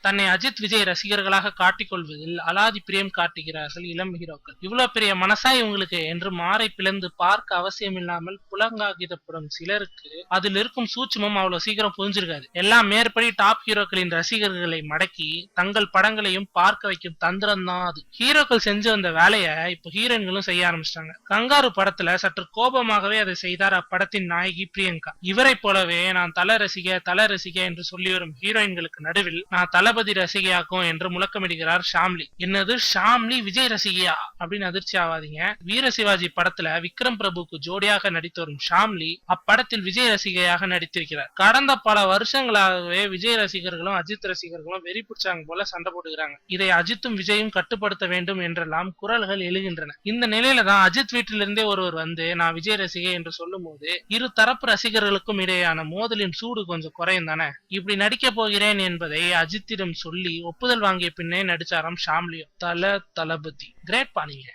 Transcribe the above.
தன்னை அஜித் விஜய் ரசிகர்களாக காட்டிக் கொள்வதில் அலாதி பிரியம் காட்டுகிறார்கள் இளம் ஹீரோக்கள். இவ்வளவு பெரிய மனசா இவங்களுக்கு என்று மாறை பிளந்து பார்க்க அவசியம் இல்லாமல் புலங்காகிதப்படும் சிலருக்கு அதில் இருக்கும் சூட்சுமம் அவ்வளவு சீக்கிரம் புரிஞ்சிருக்காது. எல்லாம் மேற்படி டாப் ஹீரோக்களின் ரசிகர்களை மடக்கி தங்கள் படங்களையும் பார்க்க வைக்கும் தந்திரம் தான் அது. ஹீரோக்கள் செஞ்சு வந்த வேலையை இப்ப ஹீரோயின்களும் செய்ய ஆரம்பிச்சிட்டாங்க. கங்காரு படத்துல சற்று கோபமாகவே அதை செய்தார் அப்படத்தின் நாயகி பிரியங்கா. இவரை போலவே நான் தல ரசிக என்று சொல்லி வரும் ஹீரோயின்களுக்கு நடுவில் நான் தளபதி ரசிகையாக்கும் என்று முழக்கமிடுகிறார் ஷாம்லி. என்னது ஷாம்லி விஜய் ரசிகையா அப்படின்னு அதிர்ச்சி ஆவாதீங்க. வீர சிவாஜி படத்துல விக்ரம் பிரபுக்கு ஜோடியாக நடித்து வரும் ஷாம்லி அப்படத்தில் விஜய் ரசிகையாக நடித்திருக்கிறார். கடந்த பல வருஷங்களாகவே விஜய் ரசிகர்களும் அஜித் ரசிகர்களும் வெறி பிடிச்சாங்க போல சண்டை போட்டுக்கிறாங்க. இதை அஜித்தும் விஜயும் கட்டுப்படுத்த வேண்டும் என்றெல்லாம் குரல்கள் எழுகின்றன. இந்த நிலையில தான் அஜித் வீட்டிலிருந்தே ஒருவர் வந்து நான் விஜய் ரசிகை என்று சொல்லும் போது இரு தரப்பு ரசிகர்களுக்கும் இடையேயான மோதலின் சூடு கொஞ்சம் குறையும் தானே. இப்படி நடிக்க போகிறேன் என்பதை அஜித்திடம் சொல்லி ஒப்புதல் வாங்கிய பின்னே நடிச்சாராம் ஷாம்லியோ. தளபதி கிரேட் பானீங்க.